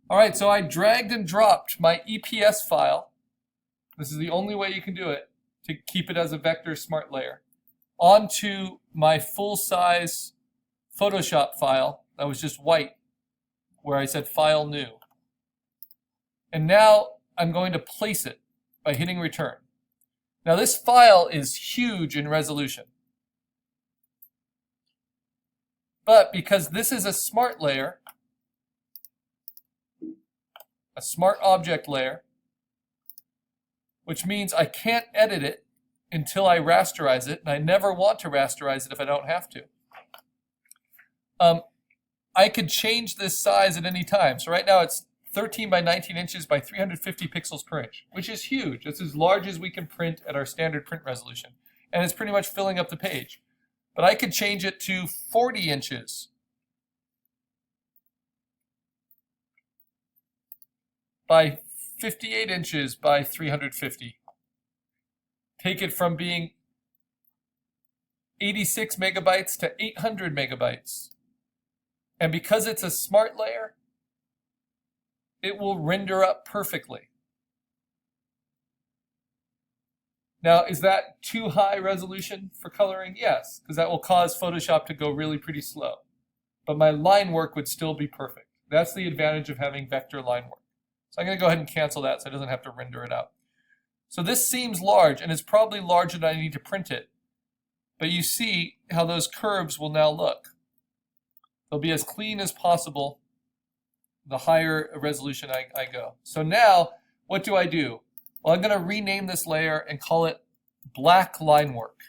All right, so I dragged and dropped my EPS file. This is the only way you can do it to keep it as a vector smart layer onto my full-size Photoshop file that was just white, where I said File New. And now I'm going to place it by hitting Return. Now this file is huge in resolution. But because this is a smart layer, a smart object layer, which means I can't edit it until I rasterize it, and I never want to rasterize it if I don't have to. I could change this size at any time. So right now it's 13 by 19 inches by 350 pixels per inch, which is huge. It's as large as we can print at our standard print resolution. And it's pretty much filling up the page. But I could change it to 40 inches by 58 inches by 350. Take it from being 86 megabytes to 800 megabytes. And because it's a smart layer, it will render up perfectly. Now, is that too high resolution for coloring? Yes, because that will cause Photoshop to go really pretty slow. But my line work would still be perfect. That's the advantage of having vector line work. So I'm going to go ahead and cancel that so it doesn't have to render it out. So this seems large, and it's probably larger than I need to print it. But you see how those curves will now look. They'll be as clean as possible the higher resolution I go. So now, what do I do? Well, I'm going to rename this layer and call it black line work,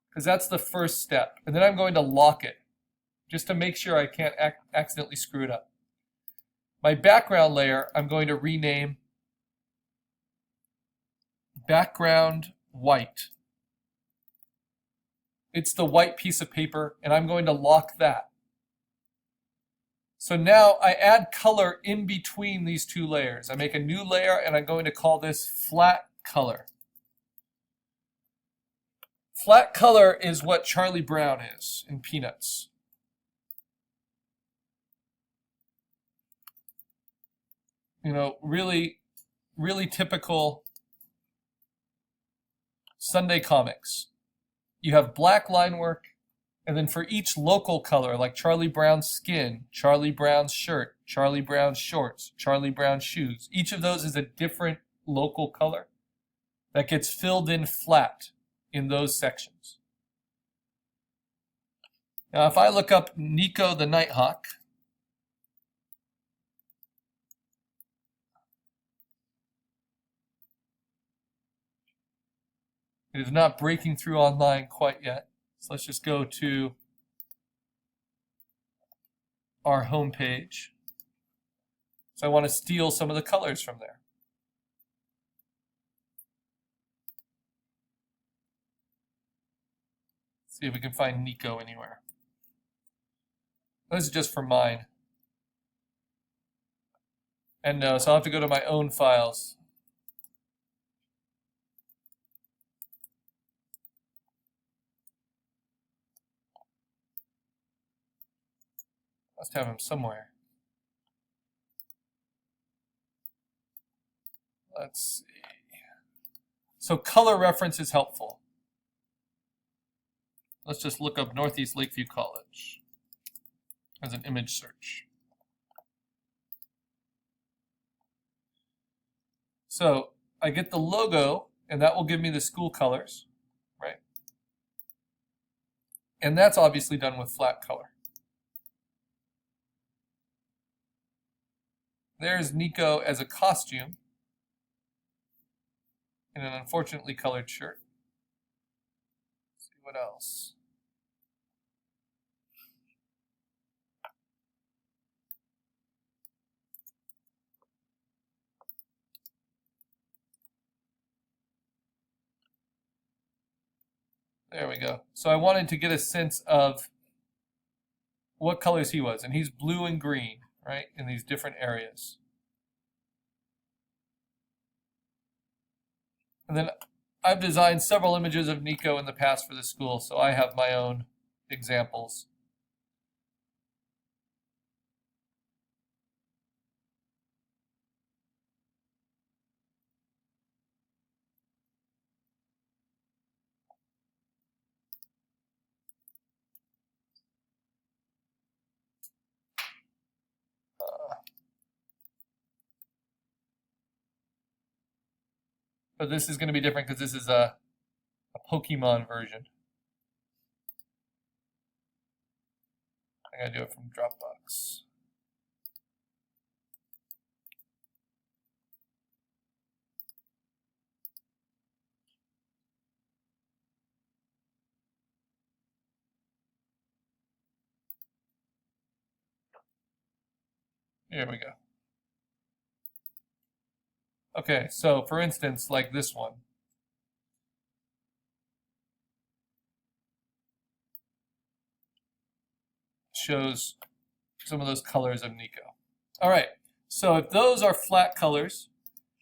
because that's the first step. And then I'm going to lock it just to make sure I can't accidentally screw it up. My background layer, I'm going to rename background white. It's the white piece of paper, and I'm going to lock that. So now I add color in between these two layers. I make a new layer, and I'm going to call this flat color. Flat color is what Charlie Brown is in Peanuts. You know, really, really typical Sunday comics. You have black line work, and then for each local color, like Charlie Brown's skin, Charlie Brown's shirt, Charlie Brown's shorts, Charlie Brown's shoes, each of those is a different local color that gets filled in flat in those sections. Now, if I look up Nico the Nighthawk, it is not breaking through online quite yet. So let's just go to our home page. So I want to steal some of the colors from there. See if we can find Nico anywhere. This is just for mine. And no, so I'll have to go to my own files. Must have him somewhere. Let's see. So color reference is helpful. Let's just look up Northeast Lakeview College as an image search. So I get the logo, and that will give me the school colors, right? And that's obviously done with flat color. There's Nico as a costume in an unfortunately colored shirt. Let's see what else. There we go. So I wanted to get a sense of what colors he was, and he's blue and green, right, in these different areas. And then I've designed several images of Nico in the past for the school, so I have my own examples. but this is going to be different because this is a Pokemon version. I gotta do it from Dropbox. Here we go. Okay, so for instance, like this one. Shows some of those colors of Nico. All right, so if those are flat colors,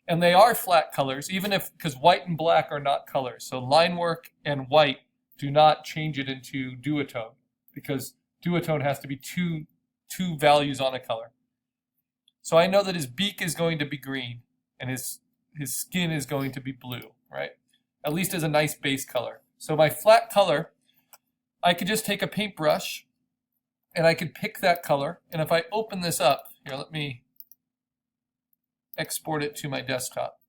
and they are flat colors, even if, because white and black are not colors, so line work and white do not change it into duotone, because duotone has to be two values on a color. So I know that his beak is going to be green, and his skin is going to be blue, right? At least as a nice base color. So my flat color, I could just take a paintbrush, and I could pick that color, and if I open this up, here, let me export it to my desktop.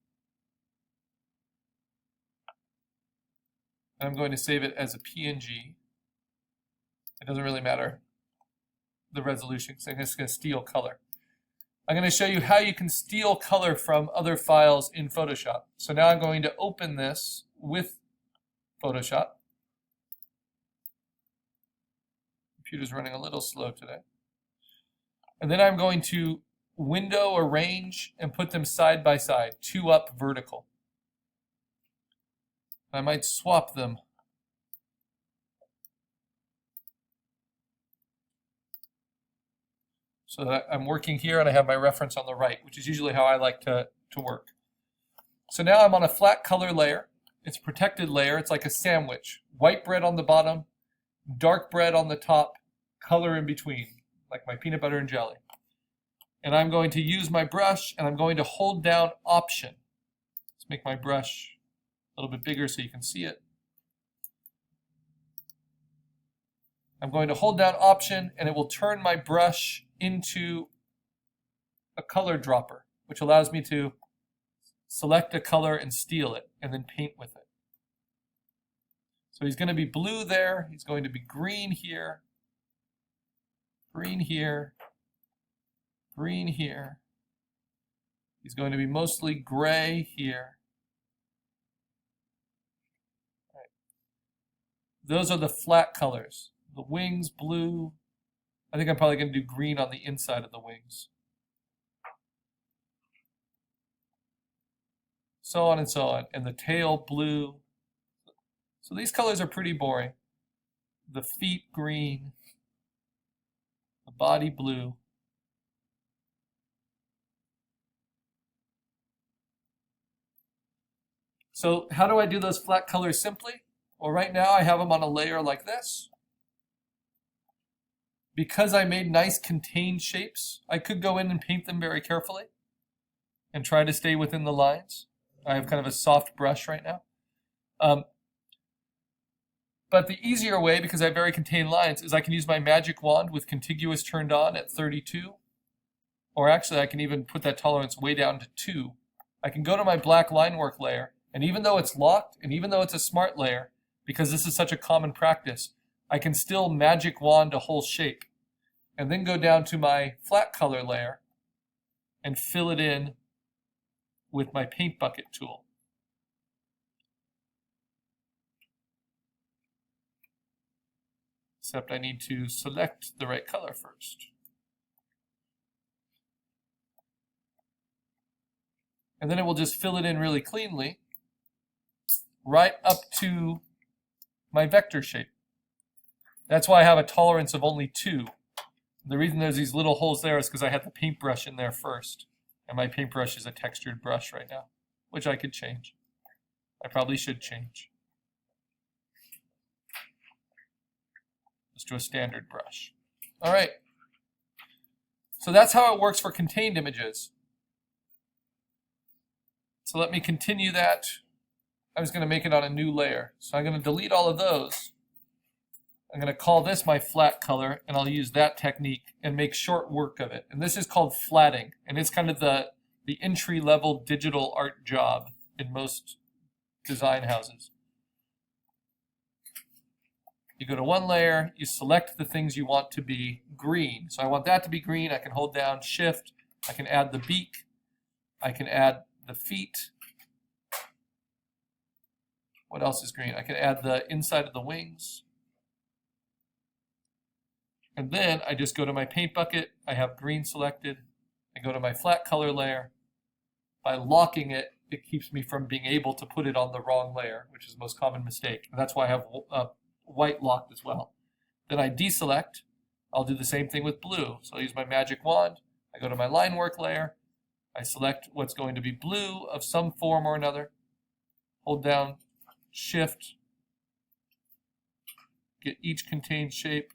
And I'm going to save it as a PNG. It doesn't really matter the resolution, because I'm just going to steal color. I'm going to show you how you can steal color from other files in Photoshop. So now I'm going to open this with Photoshop. Computer's running a little slow today. And then I'm going to window arrange and put them side by side, 2 up vertical. I might swap them. So that I'm working here and I have my reference on the right, which is usually how I like to work. So now I'm on a flat color layer. It's a protected layer. It's like a sandwich. White bread on the bottom, dark bread on the top, color in between, like my peanut butter and jelly. And I'm going to use my brush and I'm going to hold down Option. Let's make my brush a little bit bigger so you can see it. I'm going to hold down Option and it will turn my brush into a color dropper, which allows me to select a color and steal it and then paint with it. So he's going to be blue there, he's going to be green here, green here, green here. He's going to be mostly gray here. Right. Those are the flat colors. The wings, blue. I think I'm probably going to do green on the inside of the wings. So on and so on. And the tail, blue. So these colors are pretty boring. The feet, green. The body, blue. So how do I do those flat colors simply? Well, right now I have them on a layer like this. Because I made nice contained shapes, I could go in and paint them very carefully and try to stay within the lines. I have kind of a soft brush right now. But the easier way, because I have very contained lines, is I can use my magic wand with contiguous turned on at 32. Or actually, I can even put that tolerance way down to 2. I can go to my black line work layer, and even though it's locked, and even though it's a smart layer, because this is such a common practice, I can still magic wand a whole shape and then go down to my flat color layer and fill it in with my paint bucket tool. Except I need to select the right color first. And then it will just fill it in really cleanly right up to my vector shape. That's why I have a tolerance of only 2. The reason there's these little holes there is because I had the paintbrush in there first. And my paintbrush is a textured brush right now, which I could change. I probably should change. Let's do a standard brush. All right. So that's how it works for contained images. So let me continue that. I was going to make it on a new layer. So I'm going to delete all of those. I'm going to call this my flat color, and I'll use that technique and make short work of it. And this is called flatting, and it's kind of the entry-level digital art job in most design houses. You go to one layer, you select the things you want to be green. So I want that to be green. I can hold down Shift. I can add the beak. I can add the feet. What else is green? I can add the inside of the wings. And then I just go to my paint bucket. I have green selected. I go to my flat color layer. By locking it, it keeps me from being able to put it on the wrong layer, which is the most common mistake. And that's why I have white locked as well. Then I deselect. I'll do the same thing with blue. So I'll use my magic wand. I go to my line work layer. I select what's going to be blue of some form or another. Hold down Shift. Get each contained shape.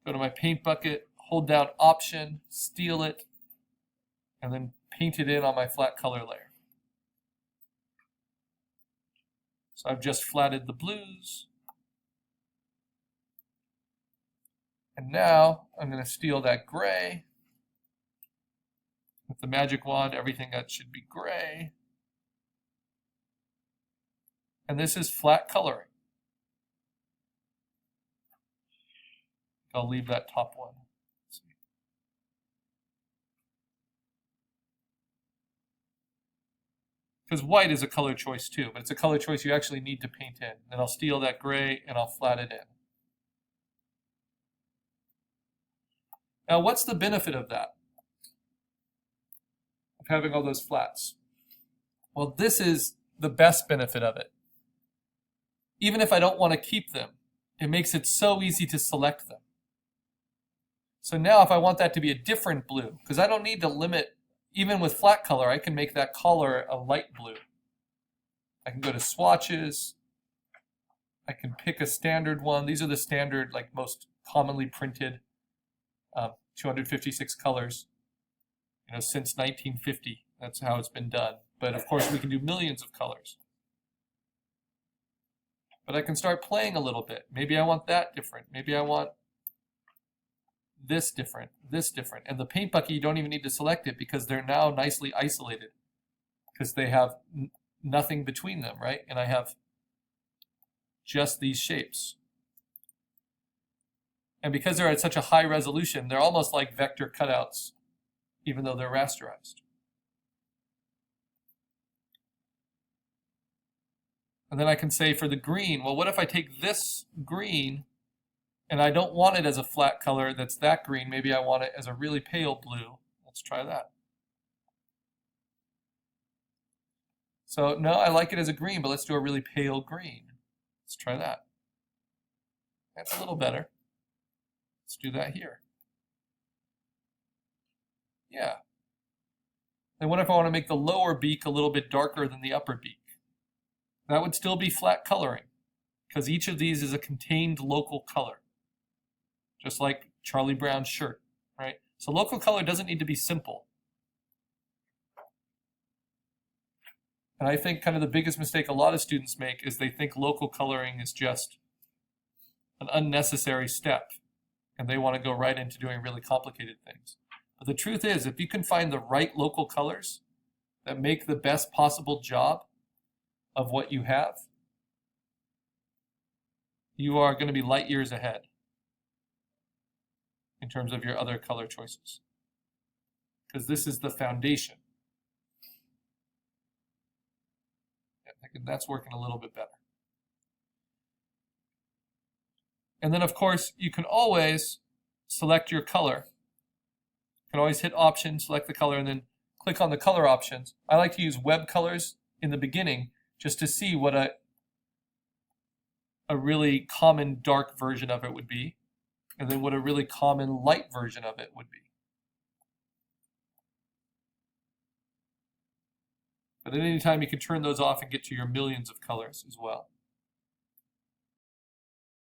Go to my paint bucket, hold down Option, steal it, and then paint it in on my flat color layer. So I've just flatted the blues. And now I'm going to steal that gray. With the magic wand, everything that should be gray. And this is flat coloring. I'll leave that top one. Because white is a color choice too, but it's a color choice you actually need to paint in. Then I'll steal that gray and I'll flat it in. Now what's the benefit of that? Of having all those flats? Well, this is the best benefit of it. Even if I don't want to keep them, it makes it so easy to select them. So now if I want that to be a different blue, because I don't need to limit, even with flat color, I can make that color a light blue. I can go to swatches. I can pick a standard one. These are the standard, like most commonly printed 256 colors, since 1950. That's how it's been done. But of course, we can do millions of colors. But I can start playing a little bit. Maybe I want that different. Maybe I want this different, this different. And the paint bucket, you don't even need to select it because they're now nicely isolated because they have nothing between them, right? And I have just these shapes. And because they're at such a high resolution, they're almost like vector cutouts, even though they're rasterized. And then I can say for the green, well, what if I take this green and I don't want it as a flat color that's that green. Maybe I want it as a really pale blue. Let's try that. So no, I like it as a green, but let's do a really pale green. Let's try that. That's a little better. Let's do that here. Yeah. Then what if I want to make the lower beak a little bit darker than the upper beak? That would still be flat coloring because each of these is a contained local color. Just like Charlie Brown's shirt, right? So local color doesn't need to be simple. And I think kind of the biggest mistake a lot of students make is they think local coloring is just an unnecessary step, and they want to go right into doing really complicated things. But the truth is, if you can find the right local colors that make the best possible job of what you have, you are going to be light years ahead in terms of your other color choices. Because this is the foundation. Yeah, that's working a little bit better. And then, of course, you can always select your color. You can always hit Option, select the color, and then click on the color options. I like to use web colors in the beginning just to see what a really common dark version of it would be, and then what a really common light version of it would be. But at any time, you can turn those off and get to your millions of colors as well.